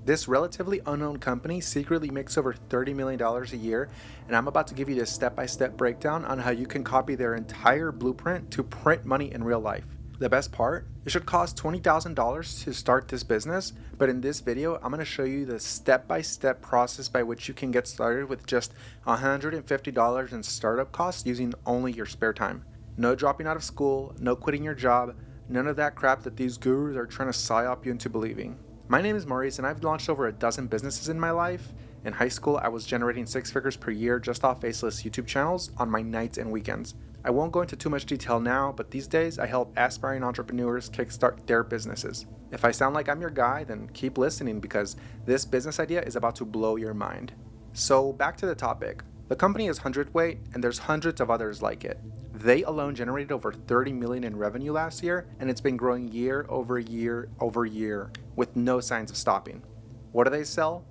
This relatively unknown company secretly makes over $30 million a year, and I'm about to give you this step-by-step breakdown on how you can copy their entire blueprint to print money in real life. The best part? It should cost $20,000 to start this business, but in this video, I'm going to show you the step-by-step process by which you can get started with just $150 in startup costs using only your spare time. No dropping out of school, no quitting your job, none of that crap that these gurus are trying to psyop you into believing. My name is Maurice, and I've launched over a dozen businesses in my life. In high school, I was generating 6 figures per year just off faceless YouTube channels on my nights and weekends. I won't go into too much detail now, but these days I help aspiring entrepreneurs kickstart their businesses. If I sound like I'm your guy, then keep listening because this business idea is about to blow your mind. So back to the topic. The company is Hundredweight, and there's hundreds of others like it. They alone generated over $30 million in revenue last year, and it's been growing year over year over year with no signs of stopping. What do they sell?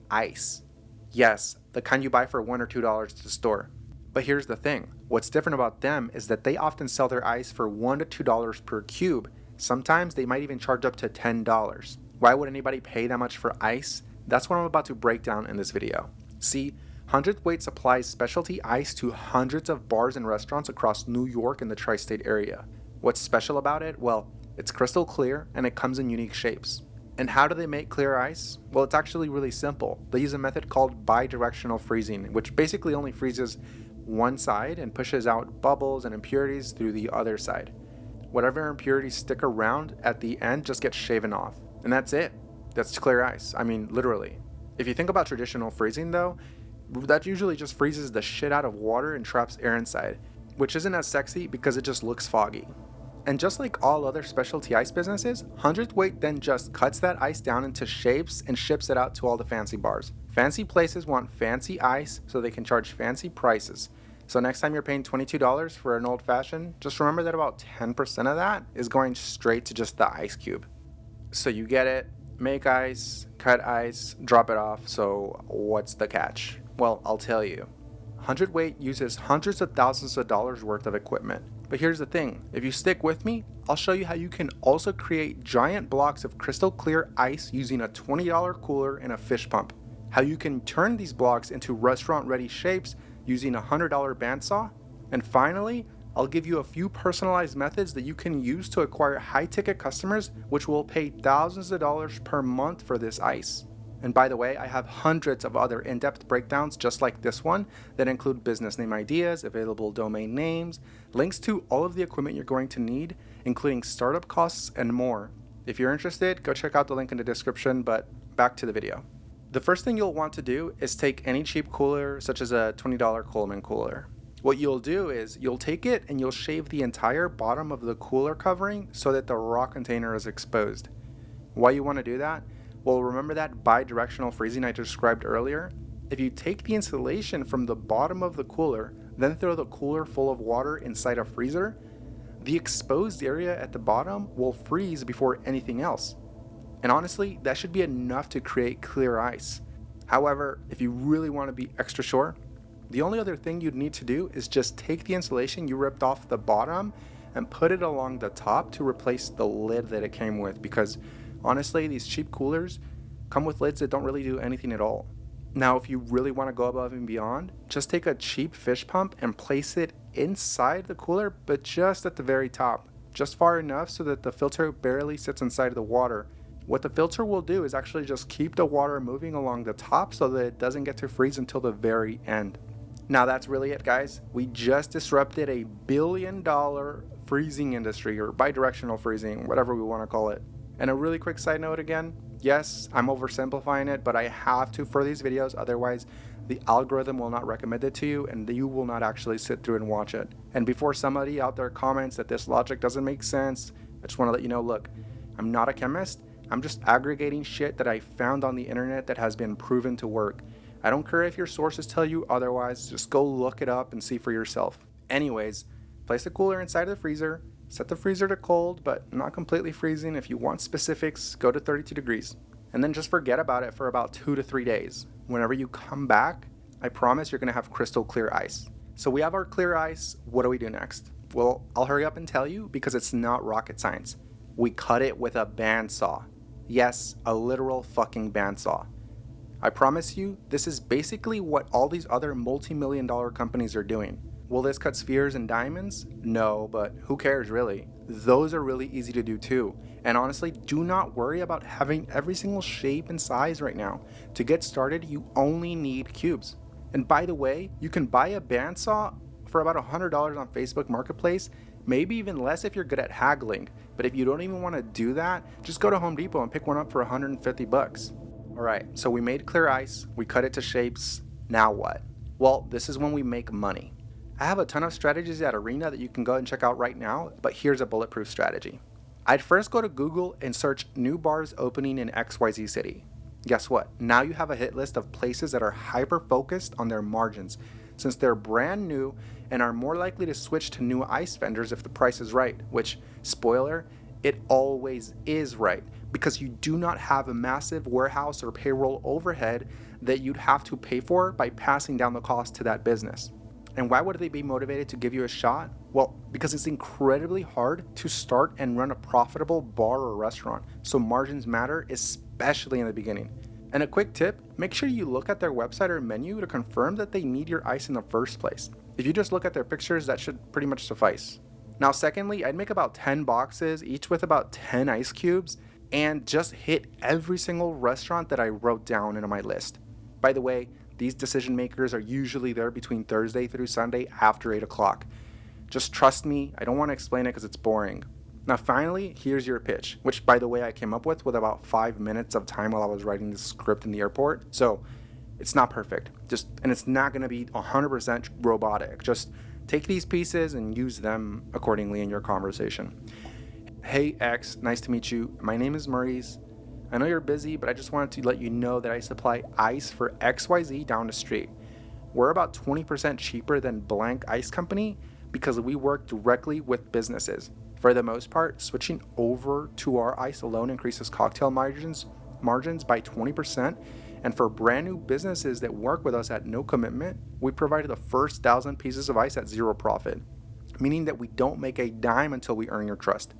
Ice. Yes, the kind you buy for $1 or $2 at the store. But here's the thing. What's different about them is that they often sell their ice for $1 to $2 per cube. Sometimes they might even charge up to $10. Why would anybody pay that much for ice? That's what I'm about to break down in this video. See, Hundredweight supplies specialty ice to hundreds of bars and restaurants across New York and the tri-state area. What's special about it? Well, it's crystal clear and it comes in unique shapes. And how do they make clear ice? Well, it's actually really simple. They use a method called bidirectional freezing, which basically only freezes one side and pushes out bubbles and impurities through the other side. Whatever impurities stick around at the end just gets shaven off. And that's it. That's clear ice. I mean, literally. If you think about traditional freezing though, that usually just freezes the shit out of water and traps air inside, which isn't as sexy because it just looks foggy. And just like all other specialty ice businesses, Hundredweight then just cuts that ice down into shapes and ships it out to all the fancy bars. Fancy places want fancy ice so they can charge fancy prices. So next time you're paying $22 for an old fashioned, just remember that about 10% of that is going straight to just the ice cube. So you get it, make ice, cut ice, drop it off, so what's the catch? Well, I'll tell you. Hundredweight uses hundreds of thousands of dollars worth of equipment. But here's the thing, if you stick with me, I'll show you how you can also create giant blocks of crystal clear ice using a $20 cooler and a fish pump. How you can turn these blocks into restaurant ready shapes using a $100 bandsaw. And finally, I'll give you a few personalized methods that you can use to acquire high ticket customers which will pay thousands of dollars per month for this ice. And by the way, I have hundreds of other in-depth breakdowns just like this one that include business name ideas, available domain names, links to all of the equipment you're going to need, including startup costs and more. If you're interested, go check out the link in the description, but back to the video. The first thing you'll want to do is take any cheap cooler, such as a $20 Coleman cooler. What you'll do is you'll take it and you'll shave the entire bottom of the cooler covering so that the raw container is exposed. Why you want to do that? Well, remember that bidirectional freezing I described earlier? If you take the insulation from the bottom of the cooler, then throw the cooler full of water inside a freezer, the exposed area at the bottom will freeze before anything else. And honestly, that should be enough to create clear ice. However, if you really want to be extra sure, the only other thing you'd need to do is just take the insulation you ripped off the bottom and put it along the top to replace the lid that it came with, because honestly, these cheap coolers come with lids that don't really do anything at all. Now, if you really want to go above and beyond, just take a cheap fish pump and place it inside the cooler, but just at the very top, just far enough so that the filter barely sits inside the water. What the filter will do is actually just keep the water moving along the top so that it doesn't get to freeze until the very end. Now that's really it, guys. We just disrupted a $1 billion freezing industry, or bidirectional freezing, whatever we want to call it. And a really quick side note again, yes, I'm oversimplifying it, but I have to for these videos, otherwise the algorithm will not recommend it to you and you will not actually sit through and watch it. And before somebody out there comments that this logic doesn't make sense, I just want to let you know, look, I'm not a chemist, I'm just aggregating shit that I found on the internet that has been proven to work. I don't care if your sources tell you otherwise, just go look it up and see for yourself. Anyways, place the cooler inside of the freezer, set the freezer to cold, but not completely freezing. If you want specifics, go to 32 degrees. And then just forget about it for about 2 to 3 days. Whenever you come back, I promise you're gonna have crystal clear ice. So we have our clear ice, what do we do next? Well, I'll hurry up and tell you because it's not rocket science. We cut it with a bandsaw. Yes, a literal fucking bandsaw. I promise you, this is basically what all these other multi-million-dollar companies are doing. Will this cut spheres and diamonds? No, but who cares really? Those are really easy to do too. And honestly, do not worry about having every single shape and size right now. To get started, you only need cubes. And by the way, you can buy a bandsaw for about $100 on Facebook Marketplace, maybe even less if you're good at haggling. But if you don't even want to do that, just go to Home Depot and pick one up for 150 bucks. Alright, so we made clear ice, we cut it to shapes, now what? Well, this is when we make money. I have a ton of strategies at Arena that you can go and check out right now, but here's a bulletproof strategy. I'd first go to Google and search new bars opening in XYZ city. Guess what? Now you have a hit list of places that are hyper focused on their margins, since they're brand new and are more likely to switch to new ice vendors if the price is right, which, spoiler, it always is right, because you do not have a massive warehouse or payroll overhead that you'd have to pay for by passing down the cost to that business. And why would they be motivated to give you a shot? Well, because it's incredibly hard to start and run a profitable bar or restaurant, so margins matter, especially in the beginning. And a quick tip, make sure you look at their website or menu to confirm that they need your ice in the first place. If you just look at their pictures, that should pretty much suffice. Now secondly, I'd make about 10 boxes, each with about 10 ice cubes, and just hit every single restaurant that I wrote down in my list. By the way, these decision makers are usually there between Thursday through Sunday after 8 o'clock. Just trust me, I don't want to explain it because it's boring. Now finally, here's your pitch, which by the way I came up with about 5 minutes of time while I was writing the script in the airport. So it's not perfect, and it's not going to be 100% robotic. Just take these pieces and use them accordingly in your conversation. Hey X, nice to meet you. My name is Maurice. I know you're busy, but I just wanted to let you know that I supply ice for XYZ down the street. We're about 20% cheaper than blank ice company because we work directly with businesses. For the most part, switching over to our ice alone increases cocktail margins by 20%. And for brand new businesses that work with us at no commitment, we provide the first 1,000 pieces of ice at zero profit, meaning that we don't make a dime until we earn your trust.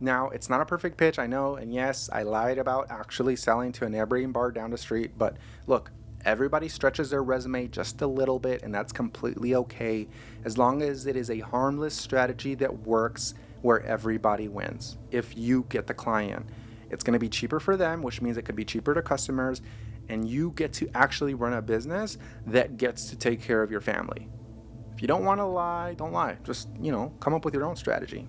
Now, it's not a perfect pitch, I know, and yes, I lied about actually selling to a neighboring bar down the street, but look, everybody stretches their resume just a little bit, and that's completely okay, as long as it is a harmless strategy that works where everybody wins. If you get the client, it's going to be cheaper for them, which means it could be cheaper to customers, and you get to actually run a business that gets to take care of your family. If you don't want to lie, don't lie. Just, come up with your own strategy.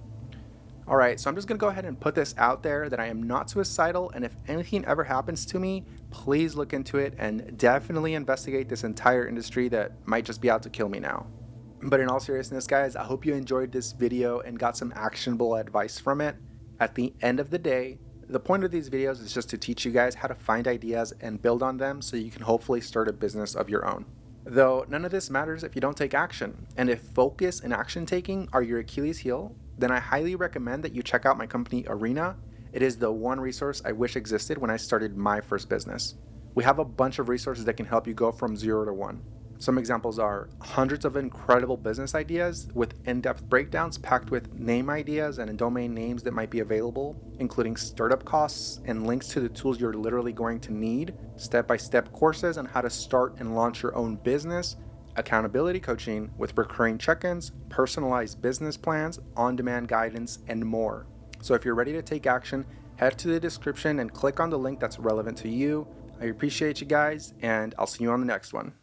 All right, so I'm just going to go ahead and put this out there that I am not suicidal, and if anything ever happens to me, please look into it and definitely investigate this entire industry that might just be out to kill me now. But in all seriousness, guys, I hope you enjoyed this video and got some actionable advice from it. At the end of the day, the point of these videos is just to teach you guys how to find ideas and build on them so you can hopefully start a business of your own. Though none of this matters if you don't take action, and if focus and action taking are your Achilles heel, then I highly recommend that you check out my company Arena. It is the one resource I wish existed when I started my first business. We have a bunch of resources that can help you go from 0 to 1. Some examples are hundreds of incredible business ideas with in-depth breakdowns packed with name ideas and domain names that might be available, including startup costs and links to the tools you're literally going to need, step-by-step courses on how to start and launch your own business, accountability coaching with recurring check-ins, personalized business plans, on-demand guidance, and more. So if you're ready to take action, head to the description and click on the link that's relevant to you. I appreciate you guys, and I'll see you on the next one.